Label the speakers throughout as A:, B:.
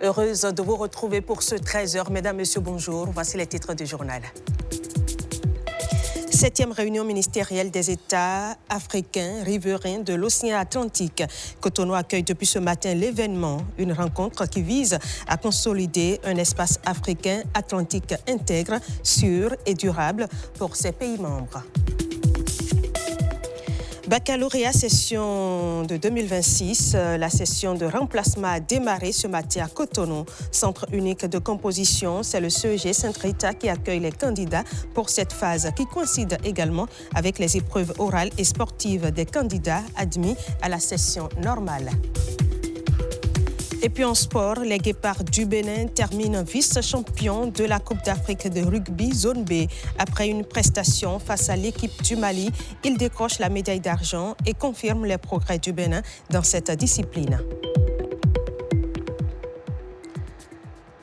A: Heureuse de vous retrouver pour ce 13h. Mesdames, Messieurs, bonjour. Voici les titres du journal. 7e réunion ministérielle des États africains riverains de l'océan Atlantique. Cotonou accueille depuis ce matin l'événement, une rencontre qui vise à consolider un espace africain atlantique intègre, sûr et durable pour ses pays membres. Baccalauréat session de 2026, la session de remplacement a démarré ce matin à Cotonou. Centre unique de composition, c'est le CEG Saint-Rita qui accueille les candidats pour cette phase qui coïncide également avec les épreuves orales et sportives des candidats admis à la session normale. Et puis en sport, les Guépards du Bénin terminent vice-champions de la Coupe d'Afrique de rugby zone B. Après une prestation face à l'équipe du Mali, ils décrochent la médaille d'argent et confirment les progrès du Bénin dans cette discipline.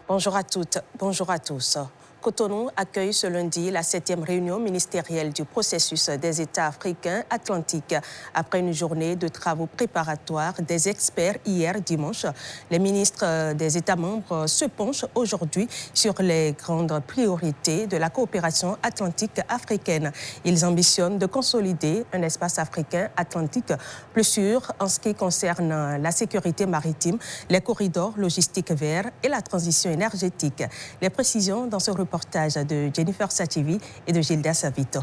A: Bonjour à toutes, bonjour à tous. Cotonou accueille ce lundi la 7e réunion ministérielle du processus des États africains atlantiques. Après une journée de travaux préparatoires des experts hier dimanche, les ministres des États membres se penchent aujourd'hui sur les grandes priorités de la coopération atlantique africaine. Ils ambitionnent de consolider un espace africain atlantique plus sûr en ce qui concerne la sécurité maritime, les corridors logistiques verts et la transition énergétique. Les précisions dans ce reportage de Jennifer Sativi et de Gilda Savito.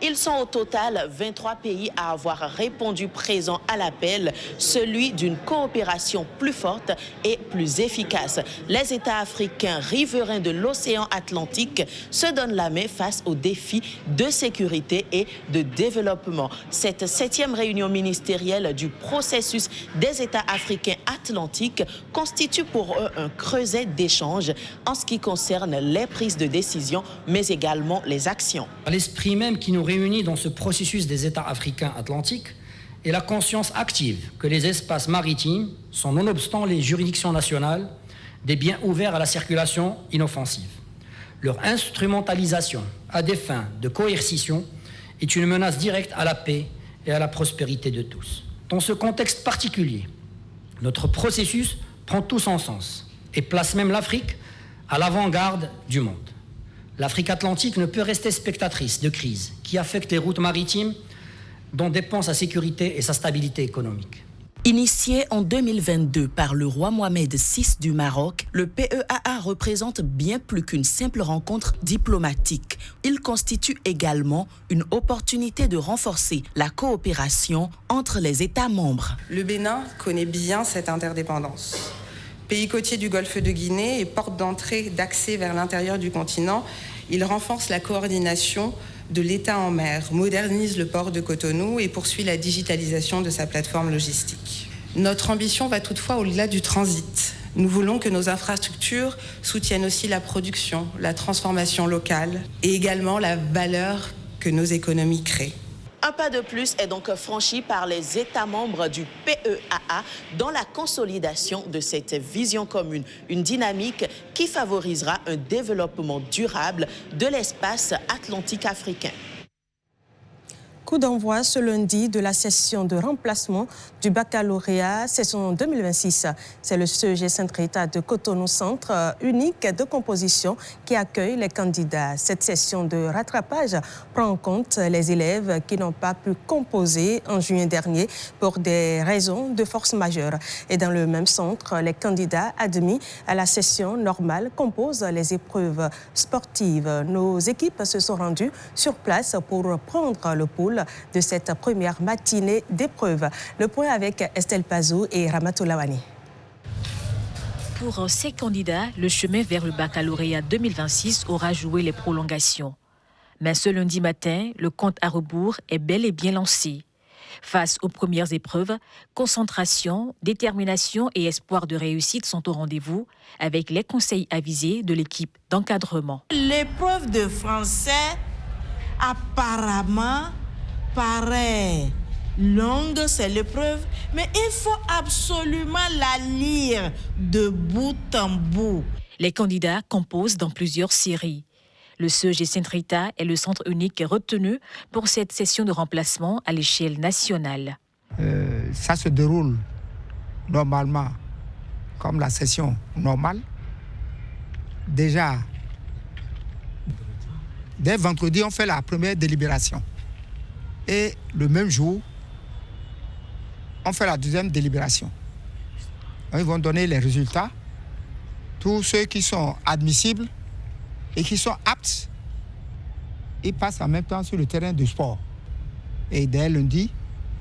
B: Ils sont au total 23 pays à avoir répondu présent à l'appel, celui d'une coopération plus forte et plus efficace. Les États africains riverains de l'océan Atlantique se donnent la main face aux défis de sécurité et de développement. Cette 7e réunion ministérielle du processus des États africains atlantiques constitue pour eux un creuset d'échange en ce qui concerne les prises de décision, mais également les actions.
C: L'esprit même qui nous réunit dans ce processus des États africains atlantiques est la conscience active que les espaces maritimes sont, nonobstant les juridictions nationales, des biens ouverts à la circulation inoffensive. Leur instrumentalisation à des fins de coercition est une menace directe à la paix et à la prospérité de tous. Dans ce contexte particulier, notre processus prend tout son sens et place même l'Afrique à l'avant-garde du monde. L'Afrique atlantique ne peut rester spectatrice de crises qui affectent les routes maritimes dont dépend sa sécurité et sa stabilité économique.
D: Initié en 2022 par le roi Mohamed VI du Maroc, le PEAA représente bien plus qu'une simple rencontre diplomatique. Il constitue également une opportunité de renforcer la coopération entre les États membres.
E: Le Bénin connaît bien cette interdépendance. Pays côtier du golfe de Guinée et porte d'entrée d'accès vers l'intérieur du continent, il renforce la coordination de l'État en mer, modernise le port de Cotonou et poursuit la digitalisation de sa plateforme logistique. Notre ambition va toutefois au-delà du transit. Nous voulons que nos infrastructures soutiennent aussi la production, la transformation locale et également la valeur que nos économies créent.
B: Un pas de plus est donc franchi par les États membres du PEAA dans la consolidation de cette vision commune, une dynamique qui favorisera un développement durable de l'espace atlantique africain.
A: Coup d'envoi ce lundi de la session de remplacement du baccalauréat session 2026. C'est le CEG Saint-Rita de Cotonou Centre unique de composition qui accueille les candidats. Cette session de rattrapage prend en compte les élèves qui n'ont pas pu composer en juin dernier pour des raisons de force majeure. Et dans le même centre, les candidats admis à la session normale composent les épreuves sportives. Nos équipes se sont rendues sur place pour prendre le pouls de cette première matinée d'épreuve. Le point avec Estelle Pazou et Ramatou Lawani.
F: Pour ces candidats, le chemin vers le baccalauréat 2026 aura joué les prolongations. Mais ce lundi matin, le compte à rebours est bel et bien lancé. Face aux premières épreuves, concentration, détermination et espoir de réussite sont au rendez-vous avec les conseils avisés de l'équipe d'encadrement.
G: L'épreuve de français, apparemment, paraît longue, c'est l'épreuve, mais il faut absolument la lire de bout en bout.
F: Les candidats composent dans plusieurs séries. Le CEG Saint-Rita est le centre unique retenu pour cette session de remplacement à l'échelle nationale.
H: Ça se déroule normalement comme la session normale. Déjà, dès vendredi, on fait la première délibération. Et le même jour, on fait la deuxième délibération. Ils vont donner les résultats. Tous ceux qui sont admissibles et qui sont aptes, ils passent en même temps sur le terrain de sport. Et dès lundi,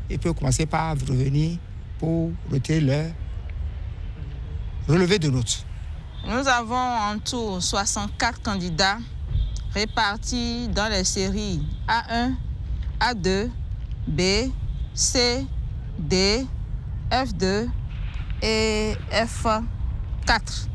H: ils peuvent commencer par revenir pour retirer leur relevé de notes.
G: Nous avons en tout 64 candidats répartis dans les séries A1, A2, B, C, D, F2 et F4.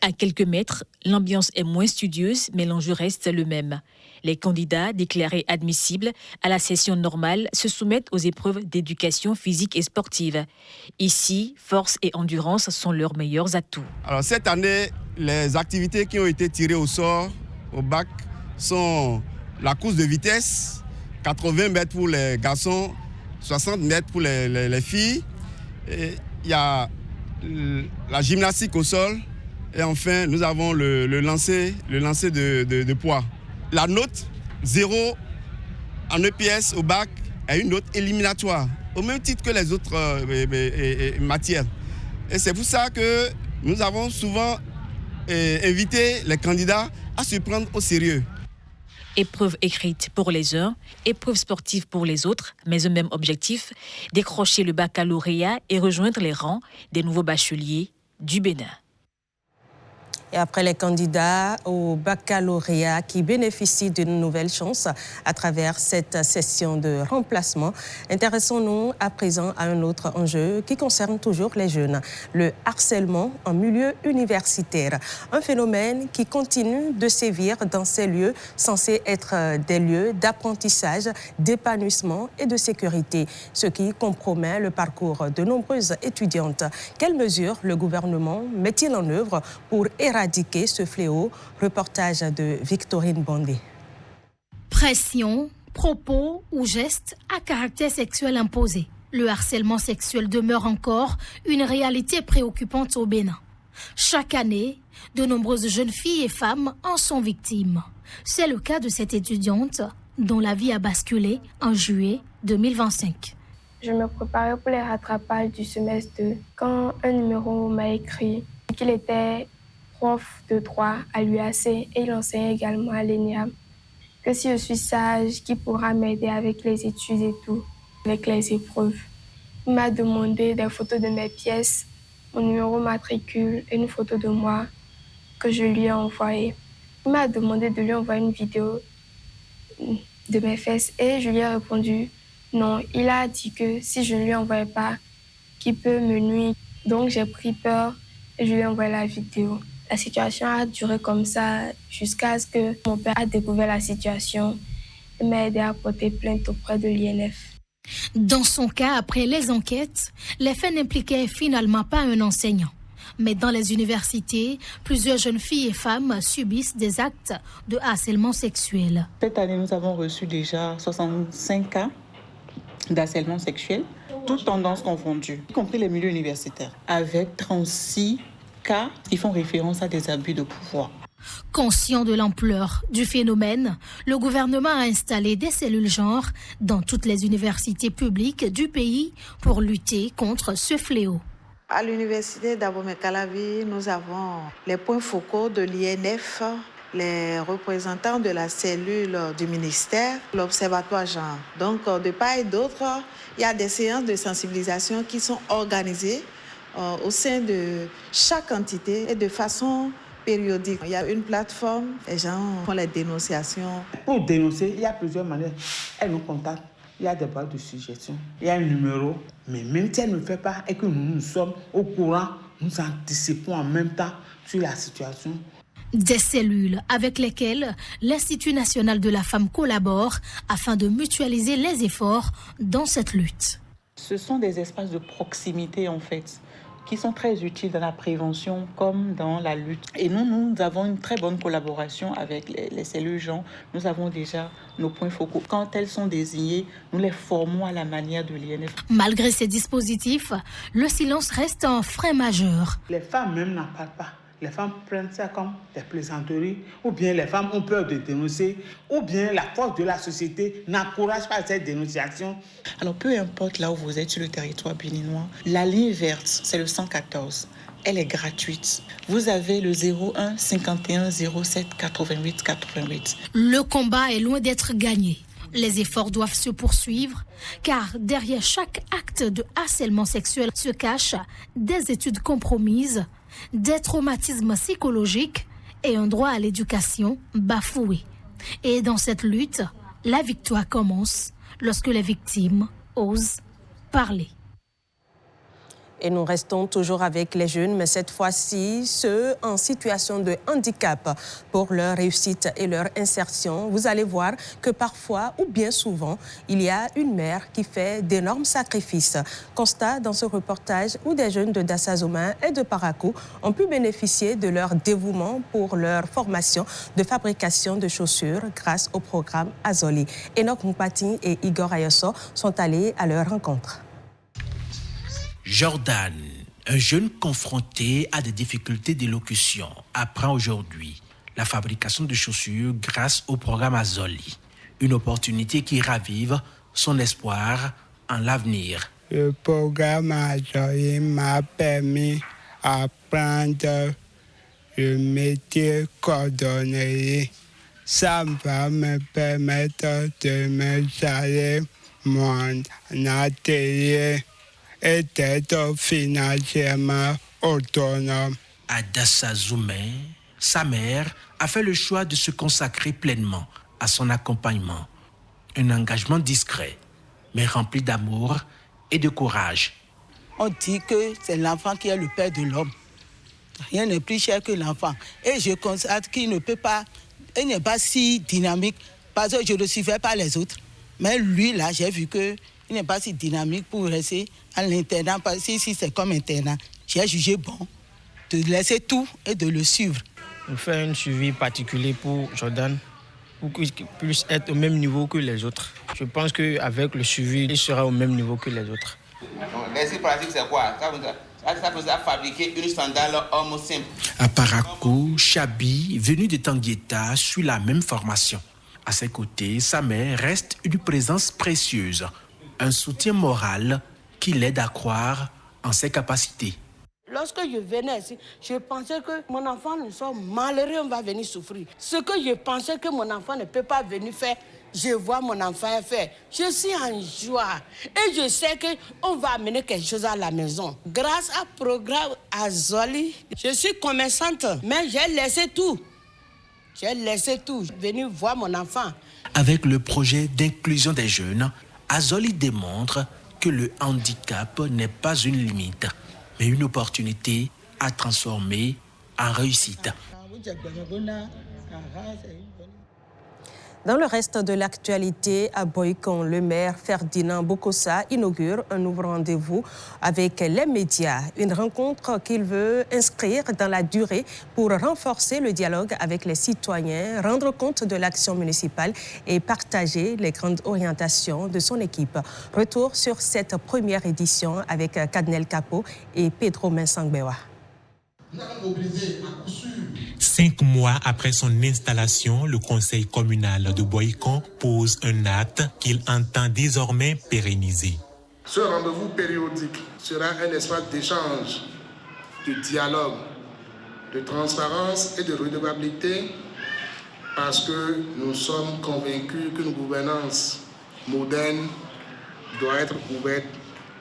F: À quelques mètres, l'ambiance est moins studieuse, mais l'enjeu reste le même. Les candidats déclarés admissibles à la session normale se soumettent aux épreuves d'éducation physique et sportive. Ici, force et endurance sont leurs meilleurs atouts.
I: Alors cette année, les activités qui ont été tirées au sort au bac sont la course de vitesse, 80 mètres pour les garçons, 60 mètres pour les filles. Et il y a la gymnastique au sol. Et enfin, nous avons le lancer de poids. La note 0 en EPS au bac est une note éliminatoire, au même titre que les autres matières. Et c'est pour ça que nous avons souvent invité les candidats à se prendre au sérieux.
F: Épreuve écrite pour les uns, épreuve sportive pour les autres, mais un même objectif, décrocher le baccalauréat et rejoindre les rangs des nouveaux bacheliers du Bénin.
A: Et après les candidats au baccalauréat qui bénéficient d'une nouvelle chance à travers cette session de remplacement, intéressons-nous à présent à un autre enjeu qui concerne toujours les jeunes, le harcèlement en milieu universitaire. Un phénomène qui continue de sévir dans ces lieux censés être des lieux d'apprentissage, d'épanouissement et de sécurité, ce qui compromet le parcours de nombreuses étudiantes. Quelles mesures le gouvernement met-il en œuvre pour éradiquer ce fléau? Reportage de Victorine Bondé.
J: Pression, propos ou gestes à caractère sexuel imposé. Le harcèlement sexuel demeure encore une réalité préoccupante au Bénin. Chaque année, de nombreuses jeunes filles et femmes en sont victimes. C'est le cas de cette étudiante dont la vie a basculé en juillet 2025.
K: Je me préparais pour les rattrapages du semestre 2 quand un numéro m'a écrit qu'il était prof de droit à l'UAC et il enseigne également à l'ENIAM. Que si je suis sage, qui pourra m'aider avec les études et tout, avec les épreuves. Il m'a demandé des photos de mes pièces, mon numéro matricule et une photo de moi que je lui ai envoyée. Il m'a demandé de lui envoyer une vidéo de mes fesses et je lui ai répondu non. Il a dit que si je ne lui envoyais pas, qu'il peut me nuire. Donc j'ai pris peur et je lui ai envoyé la vidéo. La situation a duré comme ça jusqu'à ce que mon père a découvert la situation et m'a aidé à porter plainte auprès de l'INF.
J: Dans son cas, après les enquêtes, les faits n'impliquaient finalement pas un enseignant. Mais dans les universités, plusieurs jeunes filles et femmes subissent des actes de harcèlement sexuel.
L: Cette année, nous avons reçu déjà 65 cas d'harcèlement sexuel, toutes tendances confondues, y compris les milieux universitaires, avec 36 cas qui font référence à des abus de pouvoir.
J: Conscient de l'ampleur du phénomène, le gouvernement a installé des cellules genre dans toutes les universités publiques du pays pour lutter contre ce fléau.
M: À l'université d'Abomey-Calavi, nous avons les points focaux de l'INF, les représentants de la cellule du ministère, l'observatoire genre. Donc, de part et d'autre, il y a des séances de sensibilisation qui sont organisées au sein de chaque entité et de façon périodique. Il y a une plateforme, les gens font les dénonciations.
N: Pour dénoncer, il y a plusieurs manières. Elles nous contactent, il y a des boîtes de suggestions, il y a un numéro. Mais même si elle ne le fait pas et que nous sommes au courant, nous anticipons en même temps sur la situation.
J: Des cellules avec lesquelles l'Institut national de la femme collabore afin de mutualiser les efforts dans cette lutte.
L: Ce sont des espaces de proximité en fait. qui sont très utiles dans la prévention comme dans la lutte. Et nous avons une très bonne collaboration avec les cellules genre. Nous avons déjà nos points focaux. Quand elles sont désignées, nous les formons à la manière de l'INF.
J: Malgré ces dispositifs, le silence reste un frein majeur.
N: Les femmes même n'en parlent pas. Les femmes prennent ça comme des plaisanteries, ou bien les femmes ont peur de dénoncer, ou bien la force de la société n'encourage pas cette dénonciation.
L: Alors peu importe là où vous êtes sur le territoire béninois, la ligne verte, c'est le 114. Elle est gratuite. Vous avez le 01 51 07 88 88.
J: Le combat est loin d'être gagné. Les efforts doivent se poursuivre, car derrière chaque acte de harcèlement sexuel se cachent des études compromises, des traumatismes psychologiques et un droit à l'éducation bafoué. Et dans cette lutte, la victoire commence lorsque les victimes osent parler.
A: Et nous restons toujours avec les jeunes, mais cette fois-ci, ceux en situation de handicap pour leur réussite et leur insertion. Vous allez voir que parfois, ou bien souvent, il y a une mère qui fait d'énormes sacrifices. Constat dans ce reportage où des jeunes de Dassazoma et de Parakou ont pu bénéficier de leur dévouement pour leur formation de fabrication de chaussures grâce au programme Azoli. Enoch Moupati et Igor Ayosso sont allés à leur rencontre.
O: Jordan, un jeune confronté à des difficultés d'élocution, apprend aujourd'hui la fabrication de chaussures grâce au programme Azoli. Une opportunité qui ravive son espoir en l'avenir.
P: Le programme Azoli m'a permis d'apprendre le métier cordonnier. Ça va me permettre de m'installer mon atelier et d'être financièrement autonome.
O: À Dassazoumen, sa mère a fait le choix de se consacrer pleinement à son accompagnement. Un engagement discret, mais rempli d'amour et de courage.
Q: On dit que c'est l'enfant qui est le père de l'homme. Rien n'est plus cher que l'enfant. Et je constate qu'il ne peut pas, il n'est pas si dynamique, parce que je ne suivais pas les autres. Mais lui, là, j'ai vu que il n'est pas si dynamique pour rester à l'internat, parce que si c'est comme internat, j'ai jugé bon de laisser tout et de le suivre.
R: On fait un suivi particulier pour Jordan, pour qu'il puisse être au même niveau que les autres. Je pense qu'avec le suivi, il sera au même niveau que les autres.
S: L'exercice pratique, c'est quoi? Ça peut fabriquer une sandale homme simple.
O: À Parakou, Chabi, venu de Tanguieta, suit la même formation. À ses côtés, sa mère reste une présence précieuse. Un soutien moral qui l'aide à croire en ses capacités.
T: Lorsque je venais ici, je pensais que mon enfant ne soit malheureux, on va venir souffrir. Ce que je pensais que mon enfant ne peut pas venir faire, je vois mon enfant faire. Je suis en joie et je sais qu'on va amener quelque chose à la maison. Grâce au programme Azoli, je suis commerçante, mais j'ai laissé tout. J'ai laissé tout, venir voir mon enfant.
O: Avec le projet d'inclusion des jeunes, Azoli démontre que le handicap n'est pas une limite, mais une opportunité à transformer en réussite.
A: Dans le reste de l'actualité, à Boycon, le maire Ferdinand Bokossa inaugure un nouveau rendez-vous avec les médias. Une rencontre qu'il veut inscrire dans la durée pour renforcer le dialogue avec les citoyens, rendre compte de l'action municipale et partager les grandes orientations de son équipe. Retour sur cette première édition avec Kadnel Capo et Pedro Mensangbewa.
U: 5 mois après son installation, le conseil communal de Boycon pose un acte qu'il entend désormais pérenniser.
V: Ce rendez-vous périodique sera un espace d'échange, de dialogue, de transparence et de redevabilité parce que nous sommes convaincus qu'une gouvernance moderne doit être ouverte,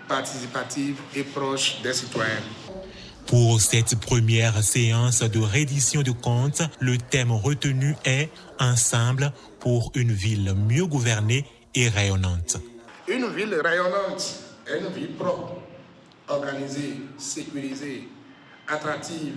V: participative et proche des citoyens.
U: Pour cette première séance de reddition de comptes, le thème retenu est « Ensemble pour une ville mieux gouvernée et rayonnante ».
V: Une ville rayonnante est une ville propre, organisée, sécurisée, attractive,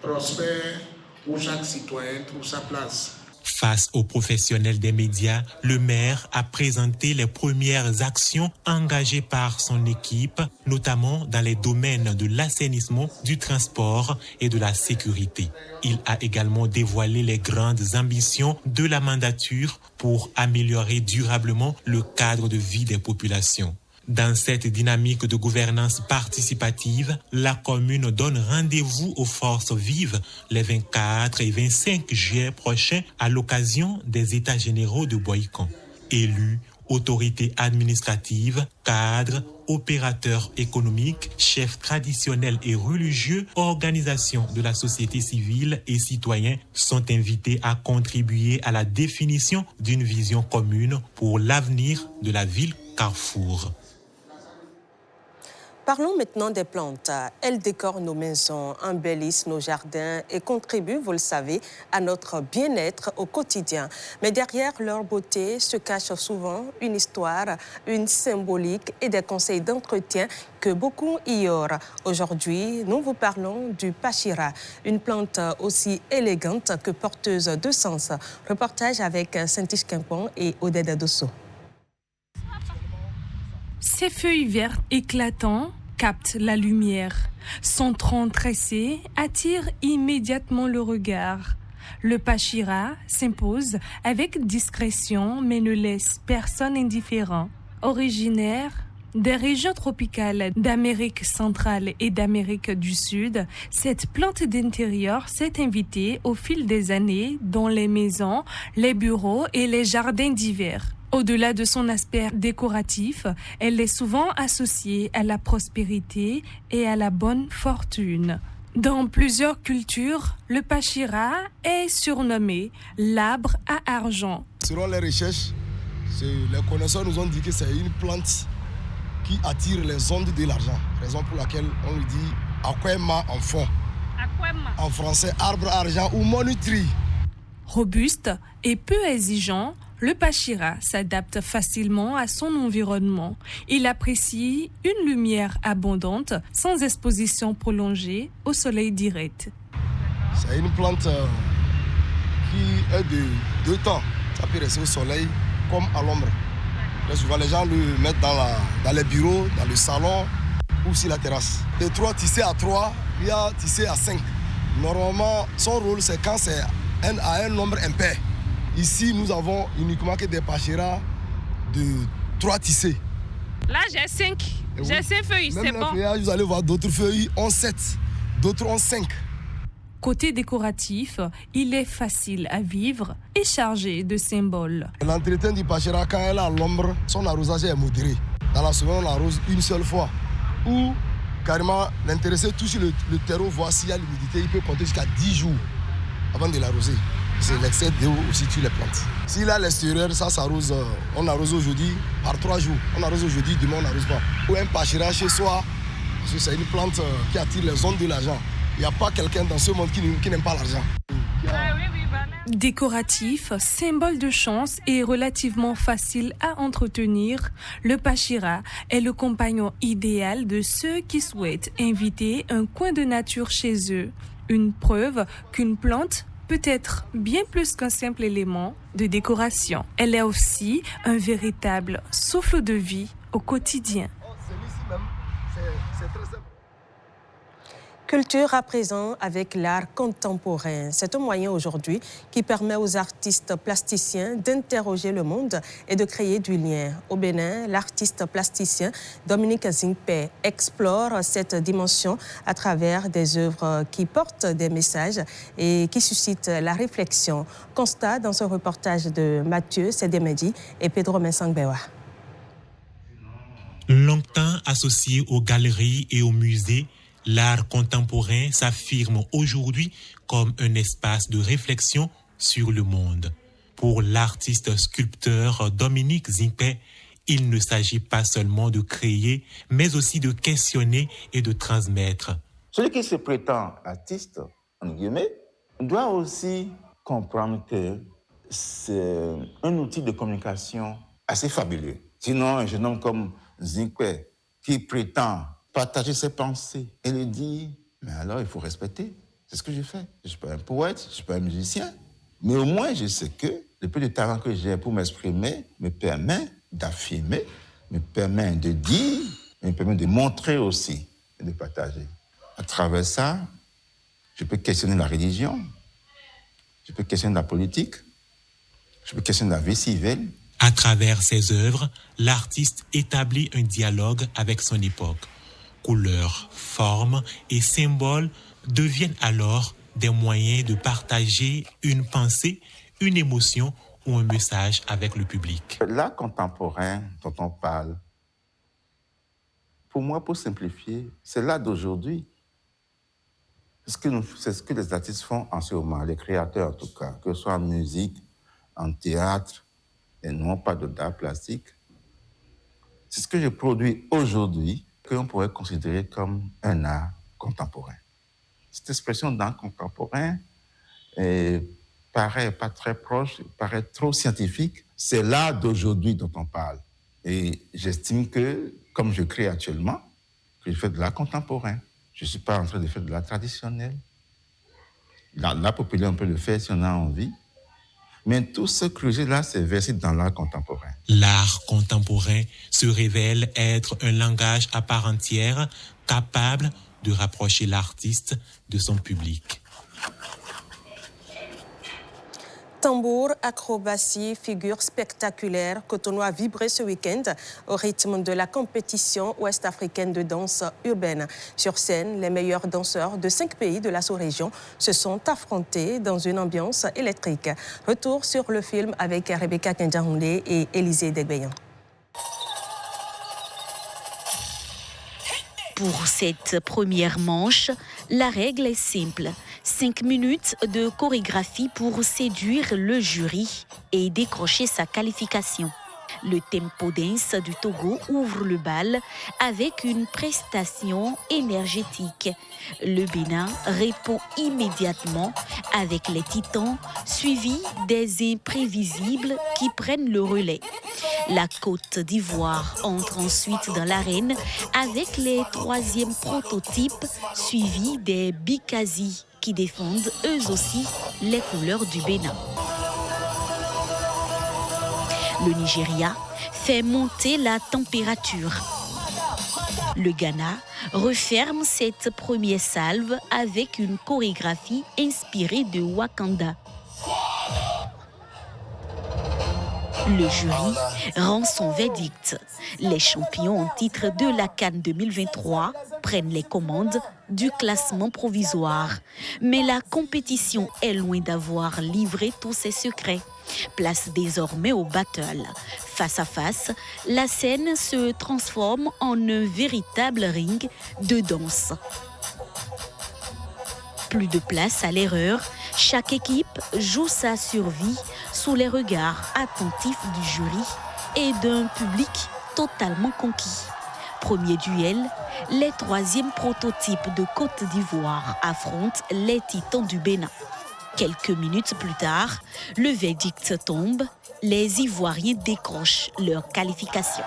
V: prospère, où chaque citoyen trouve sa place.
U: Face aux professionnels des médias, le maire a présenté les premières actions engagées par son équipe, notamment dans les domaines de l'assainissement, du transport et de la sécurité. Il a également dévoilé les grandes ambitions de la mandature pour améliorer durablement le cadre de vie des populations. Dans cette dynamique de gouvernance participative, la commune donne rendez-vous aux forces vives les 24 et 25 juillet prochains à l'occasion des États généraux de Boïkan. Élus, autorités administratives, cadres, opérateurs économiques, chefs traditionnels et religieux, organisations de la société civile et citoyens sont invités à contribuer à la définition d'une vision commune pour l'avenir de la ville Carrefour.
A: Parlons maintenant des plantes. Elles décorent nos maisons, embellissent nos jardins et contribuent, vous le savez, à notre bien-être au quotidien. Mais derrière leur beauté se cache souvent une histoire, une symbolique et des conseils d'entretien que beaucoup ignorent. Aujourd'hui, nous vous parlons du pachira, une plante aussi élégante que porteuse de sens. Reportage avec Saint-Tiche Quimpon et Oded Adosso.
C: Ses feuilles vertes éclatantes captent la lumière. Son tronc tressé attire immédiatement le regard. Le pachira s'impose avec discrétion mais ne laisse personne indifférent. Originaire des régions tropicales d'Amérique centrale et d'Amérique du Sud, cette plante d'intérieur s'est invitée au fil des années dans les maisons, les bureaux et les jardins d'hiver. Au-delà de son aspect décoratif, elle est souvent associée à la prospérité et à la bonne fortune. Dans plusieurs cultures, le pachira est surnommé l'arbre à argent.
D: Selon les recherches, les connaisseurs nous ont dit que c'est une plante qui attire les ondes de l'argent. Raison pour laquelle on lui dit aquema en fond. Aquema. En français, arbre à argent ou money tree.
C: Robuste et peu exigeant, le pachira s'adapte facilement à son environnement. Il apprécie une lumière abondante sans exposition prolongée au soleil direct.
D: C'est une plante qui est de deux temps. Ça peut rester au soleil comme à l'ombre. Très souvent, les gens le mettent dans les bureaux, dans le salon ou sur la terrasse. De 3 tissés à 3, il y a tissé à 5. Normalement, son rôle, c'est quand c'est à un nombre impair. Ici, nous avons uniquement que des pachiras de 3 tissés.
C: Là, j'ai 5. J'ai 5 feuilles, c'est bon.
D: Feuillages, vous allez voir d'autres feuilles ont 7, d'autres ont 5.
C: Côté décoratif, il est facile à vivre et chargé de symboles.
D: L'entretien du pachira, quand elle est à l'ombre, son arrosage est modéré. Dans la semaine, on l'arrose une seule fois. Ou carrément, l'intéressé touche le terreau, voir s'il y a l'humidité, il peut compter jusqu'à 10 jours avant de l'arroser. C'est l'excès d'eau aussi tue les plantes. S'il est à l'extérieur, ça s'arrose, on arrose aujourd'hui par 3 jours. On arrose aujourd'hui, demain on n'arrose pas. Ou un pachira chez soi, parce que c'est une plante qui attire les ondes de l'argent. Il n'y a pas quelqu'un dans ce monde qui n'aime pas l'argent.
C: Décoratif, symbole de chance et relativement facile à entretenir, le pachira est le compagnon idéal de ceux qui souhaitent inviter un coin de nature chez eux. Une preuve qu'une plante peut être bien plus qu'un simple élément de décoration. Elle est aussi un véritable souffle de vie au quotidien.
A: Culture à présent avec l'art contemporain. C'est un moyen aujourd'hui qui permet aux artistes plasticiens d'interroger le monde et de créer du lien. Au Bénin, l'artiste plasticien Dominique Zingpe explore cette dimension à travers des œuvres qui portent des messages et qui suscitent la réflexion. Constat dans ce reportage de Mathieu Sédémedi et Pedro Mensangbewa.
U: Longtemps associé aux galeries et aux musées, l'art contemporain s'affirme aujourd'hui comme un espace de réflexion sur le monde. Pour l'artiste sculpteur Dominique Zingpe, il ne s'agit pas seulement de créer, mais aussi de questionner et de transmettre.
W: Celui qui se prétend artiste, en guillemets, doit aussi comprendre que c'est un outil de communication assez fabuleux. Sinon, un jeune homme comme Zingpe, qui prétend partager ses pensées et le dire, mais alors il faut respecter. C'est ce que je fais. Je ne suis pas un poète, je ne suis pas un musicien. Mais au moins, je sais que le peu de talent que j'ai pour m'exprimer me permet d'affirmer, me permet de dire, me permet de montrer aussi et de partager. À travers ça, je peux questionner la religion, je peux questionner la politique, je peux questionner la vie civile.
U: À travers ses œuvres, l'artiste établit un dialogue avec son époque. Couleurs, formes et symboles deviennent alors des moyens de partager une pensée, une émotion ou un message avec le public.
W: L'art contemporain dont on parle, pour moi, pour simplifier, c'est l'art d'aujourd'hui. C'est ce que les artistes font en ce moment, les créateurs en tout cas, que ce soit en musique, en théâtre, et non pas d'art plastique. C'est ce que je produis aujourd'hui qu'on pourrait considérer comme un art contemporain. Cette expression d'art contemporain paraît pas très proche, paraît trop scientifique. C'est l'art d'aujourd'hui dont on parle. Et j'estime que, comme je crée actuellement, que je fais de l'art contemporain. Je ne suis pas en train de faire de l'art traditionnel. L'art populaire, on peut le faire si on a envie. Mais tout ce que j'ai là, c'est versé dans l'art contemporain.
U: L'art contemporain se révèle être un langage à part entière, capable de rapprocher l'artiste de son public.
A: Tambour, acrobatie, figures spectaculaires, Cotonou a vibré ce week-end au rythme de la compétition ouest-africaine de danse urbaine. Sur scène, les meilleurs danseurs de 5 pays de la sous-région se sont affrontés dans une ambiance électrique. Retour sur le film avec Rebecca Kenjahoundé et Élisée Degbeyan.
B: Pour cette première manche, la règle est simple. 5 minutes de chorégraphie pour séduire le jury et décrocher sa qualification. Le tempo dance du Togo ouvre le bal avec une prestation énergétique. Le Bénin répond immédiatement avec les Titans, suivis des imprévisibles qui prennent le relais. La Côte d'Ivoire entre ensuite dans l'arène avec les 3e prototypes, suivis des Bikazi qui défendent eux aussi les couleurs du Bénin. Le Nigeria fait monter la température. Le Ghana referme cette première salve avec une chorégraphie inspirée de Wakanda. Le jury rend son verdict. Les champions en titre de la CAN 2023 prennent les commandes du classement provisoire. Mais la compétition est loin d'avoir livré tous ses secrets. Place désormais au battle. Face à face, la scène se transforme en un véritable ring de danse. Plus de place à l'erreur, chaque équipe joue sa survie sous les regards attentifs du jury et d'un public totalement conquis. Premier duel, les 3e prototypes de Côte d'Ivoire affrontent les Titans du Bénin. Quelques minutes plus tard, le verdict tombe, les Ivoiriens décrochent leur qualification.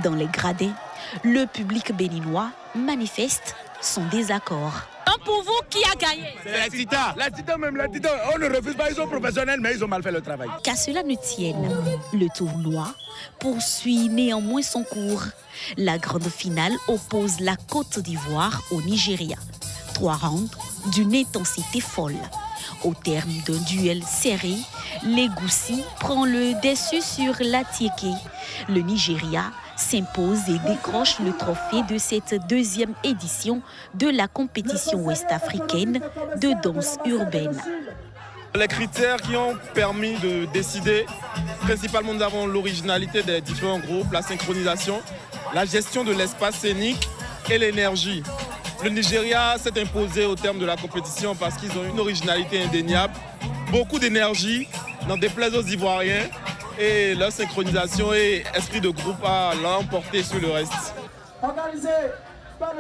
B: Dans les gradins, le public béninois manifeste son désaccord.
E: Pour vous, qui a gagné?
H: C'est les Titans. Les Titans, même les Titans, on ne refuse pas, ils sont professionnels, mais ils ont mal fait le travail.
B: Qu'à cela ne tienne, le tournoi poursuit néanmoins son cours. La grande finale oppose la Côte d'Ivoire au Nigeria. 3 rounds d'une intensité folle. Au terme d'un duel serré, l'Egoussi prend le dessus sur la Tiéké. Le Nigeria s'impose et décroche le trophée de cette 2e édition de la compétition ouest-africaine de danse urbaine.
X: Les critères qui ont permis de décider, principalement nous avons l'originalité des différents groupes, la synchronisation, la gestion de l'espace scénique et l'énergie. Le Nigeria s'est imposé au terme de la compétition parce qu'ils ont une originalité indéniable, beaucoup d'énergie, n'en déplaise aux Ivoiriens, et leur synchronisation et esprit de groupe a l'emporté sur le reste.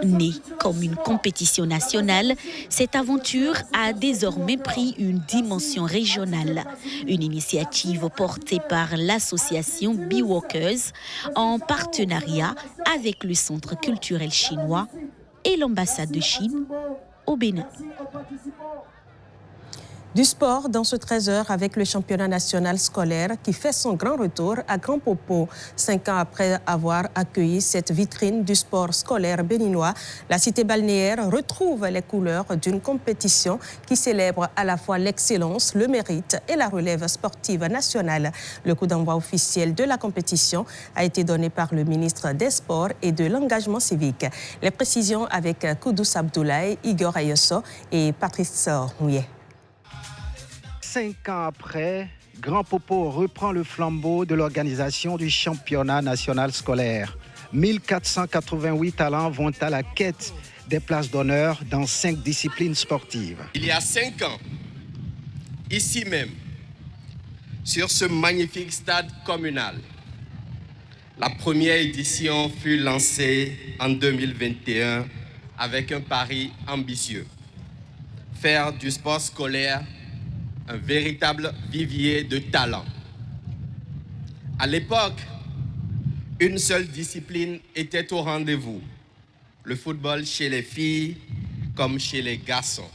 B: Née comme une compétition nationale, cette aventure a désormais pris une dimension régionale. Une initiative portée par l'association Be-Walkers en partenariat avec le Centre culturel chinois et l'ambassade de Chine au Bénin.
A: Du sport dans ce 13h avec le championnat national scolaire qui fait son grand retour à Grand Popo. 5 ans après avoir accueilli cette vitrine du sport scolaire béninois, la cité balnéaire retrouve les couleurs d'une compétition qui célèbre à la fois l'excellence, le mérite et la relève sportive nationale. Le coup d'envoi officiel de la compétition a été donné par le ministre des Sports et de l'Engagement civique. Les précisions avec Koudous Abdoulaye, Igor Ayosso et Patrice Mouillet.
F: 5 ans après, Grand Popo reprend le flambeau de l'organisation du championnat national scolaire. 1488 talents vont à la quête des places d'honneur dans 5 disciplines sportives.
G: Il y a 5 ans, ici même, sur ce magnifique stade communal, la première édition fut lancée en 2021 avec un pari ambitieux. Faire du sport scolaire un véritable vivier de talent. À l'époque, une seule discipline était au rendez-vous, le football chez les filles comme chez les garçons.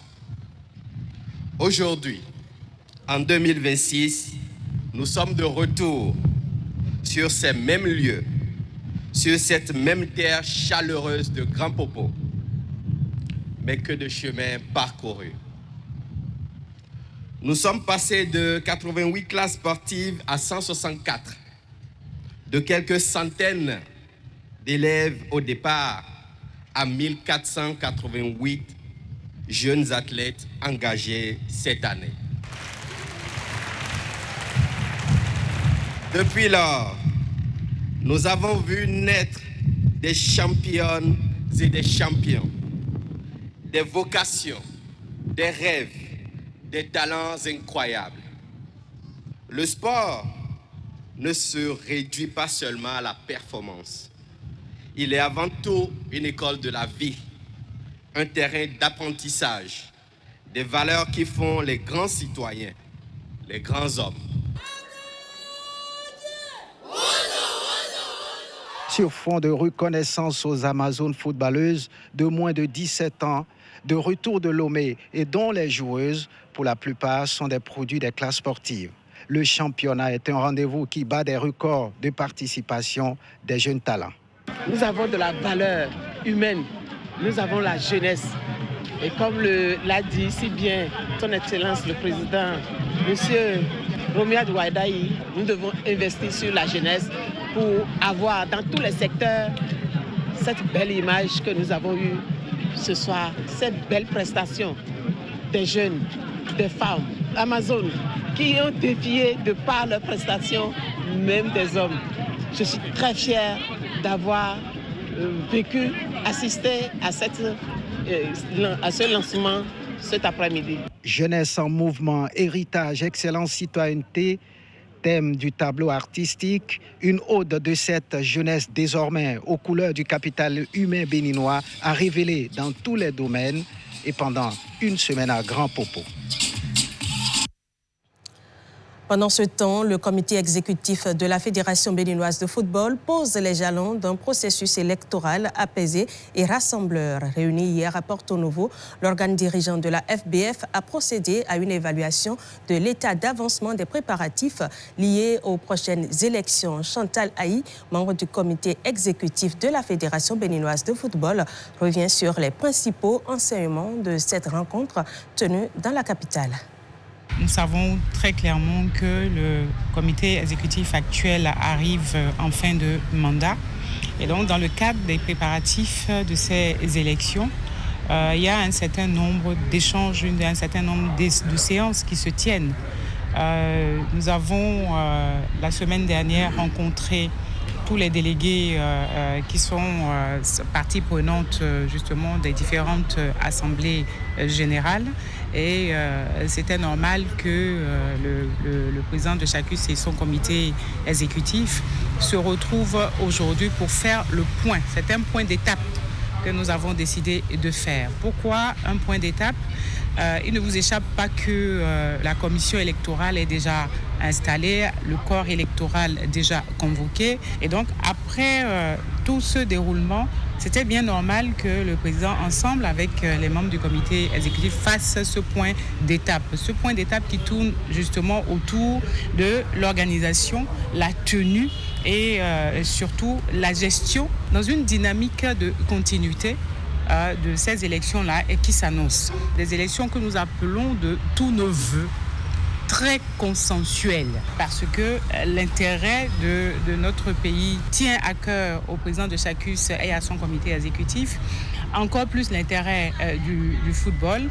G: Aujourd'hui, en 2026, nous sommes de retour sur ces mêmes lieux, sur cette même terre chaleureuse de Grand Popo. Mais que de chemin parcouru. Nous sommes passés de 88 classes sportives à 164, de quelques centaines d'élèves au départ à 1488 jeunes athlètes engagés cette année. Depuis lors, nous avons vu naître des championnes et des champions, des vocations, des rêves, des talents incroyables. Le sport ne se réduit pas seulement à la performance. Il est avant tout une école de la vie, un terrain d'apprentissage, des valeurs qui font les grands citoyens, les grands hommes.
F: Sur fond de reconnaissance aux Amazones footballeuses de moins de 17 ans, de retour de Lomé et dont les joueuses, pour la plupart, sont des produits des classes sportives. Le championnat est un rendez-vous qui bat des records de participation des jeunes talents.
I: Nous avons de la valeur humaine, nous avons la jeunesse. Et comme l'a dit si bien son Excellence le Président, M. Romuald Waïdaï, nous devons investir sur la jeunesse pour avoir dans tous les secteurs cette belle image que nous avons eue ce soir, cette belle prestation des jeunes, des femmes amazones qui ont défié de par leurs prestations même des hommes. Je suis très fière d'avoir assisté à ce lancement cet après-midi.
F: Jeunesse en mouvement, héritage, excellence, citoyenneté, thème du tableau artistique, une ode de cette jeunesse désormais aux couleurs du capital humain béninois a révélé dans tous les domaines et pendant une semaine à Grand Popo.
A: Pendant ce temps, le comité exécutif de la Fédération béninoise de football pose les jalons d'un processus électoral apaisé et rassembleur. Réuni hier à Porto Novo, l'organe dirigeant de la FBF a procédé à une évaluation de l'état d'avancement des préparatifs liés aux prochaines élections. Chantal Haï, membre du comité exécutif de la Fédération béninoise de football, revient sur les principaux enseignements de cette rencontre tenue dans la capitale.
K: Nous savons très clairement que le comité exécutif actuel arrive en fin de mandat. Et donc, dans le cadre des préparatifs de ces élections, il y a un certain nombre d'échanges, un certain nombre de séances qui se tiennent. Nous avons, la semaine dernière, rencontré tous les délégués qui sont partie prenante justement des différentes assemblées générales. Et c'était normal que le président de Chacus et son comité exécutif se retrouvent aujourd'hui pour faire le point. C'est un point d'étape que nous avons décidé de faire. Pourquoi un point d'étape ? Il ne vous échappe pas que la commission électorale est déjà installée, le corps électoral déjà convoqué. Et donc, après tout ce déroulement, c'était bien normal que le président, ensemble avec les membres du comité exécutif, fasse ce point d'étape. Ce point d'étape qui tourne justement autour de l'organisation, la tenue et surtout la gestion dans une dynamique de continuité de ces élections-là et qui s'annoncent. Des élections que nous appelons de tous nos vœux, très consensuelles, parce que l'intérêt de notre pays tient à cœur au président de Chacus et à son comité exécutif, encore plus l'intérêt du football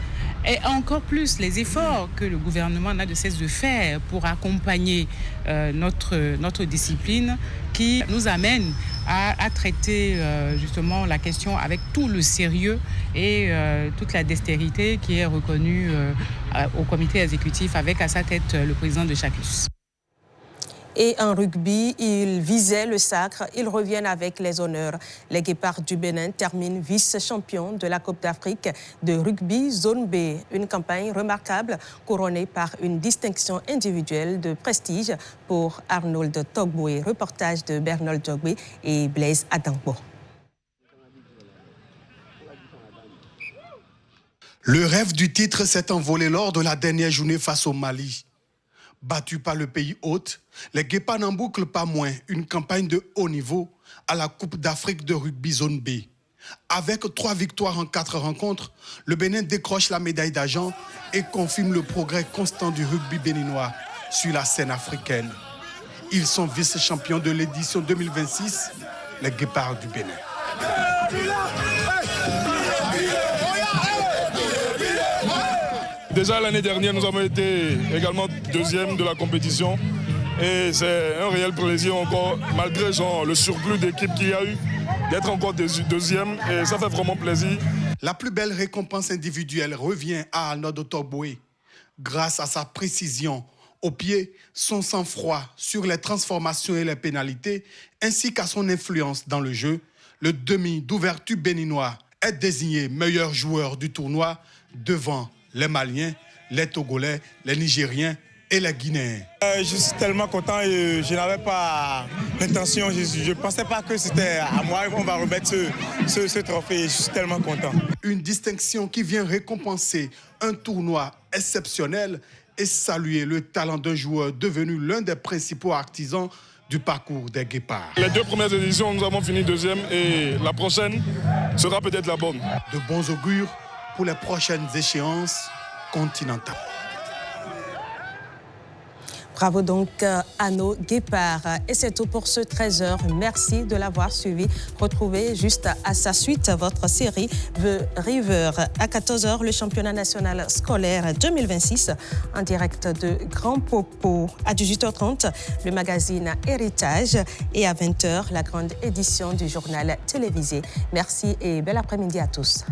K: et encore plus les efforts que le gouvernement n'a de cesse de faire pour accompagner notre discipline qui nous amène à traiter justement la question avec tout le sérieux et toute la dextérité qui est reconnue au comité exécutif avec à sa tête le président de Chacus.
A: Et en rugby, ils visaient le sacre, ils reviennent avec les honneurs. Les Guépards du Bénin terminent vice-champions de la Coupe d'Afrique de rugby zone B. Une campagne remarquable couronnée par une distinction individuelle de prestige pour Arnold Togboué. Reportage de Bernard Togboué et Blaise Adangbo.
J: Le rêve du titre s'est envolé lors de la dernière journée face au Mali. Battus par le pays hôte, les Guépards n'en bouclent pas moins une campagne de haut niveau à la Coupe d'Afrique de rugby zone B. Avec 3 victoires en 4 rencontres, le Bénin décroche la médaille d'argent et confirme le progrès constant du rugby béninois sur la scène africaine. Ils sont vice-champions de l'édition 2026, les Guépards du Bénin.
X: Déjà l'année dernière, nous avons été également deuxième de la compétition et c'est un réel plaisir encore, malgré le surplus d'équipe qu'il y a eu, d'être encore deuxième et ça fait vraiment plaisir.
J: La plus belle récompense individuelle revient à Arnold Togboué. Grâce à sa précision au pied, son sang-froid sur les transformations et les pénalités, ainsi qu'à son influence dans le jeu, le demi d'ouverture béninois est désigné meilleur joueur du tournoi devant les Maliens, les Togolais, les Nigériens et les Guinéens.
L: Je suis tellement content et je n'avais pas l'intention, je ne pensais pas que c'était à moi qu'on va remettre ce trophée. Je suis tellement content.
J: Une distinction qui vient récompenser un tournoi exceptionnel et saluer le talent d'un joueur devenu l'un des principaux artisans du parcours des Guépards.
X: Les 2 premières éditions, nous avons fini deuxième et la prochaine sera peut-être la bonne.
J: De bons augures pour les prochaines échéances continentales.
A: Bravo donc à nos Guépards. Et c'est tout pour ce 13h. Merci de l'avoir suivi. Retrouvez juste à sa suite votre série The River. À 14h, le championnat national scolaire 2026 en direct de Grand Popo. À 18h30, le magazine Héritage. Et à 20h, la grande édition du journal télévisé. Merci et bel après-midi à tous.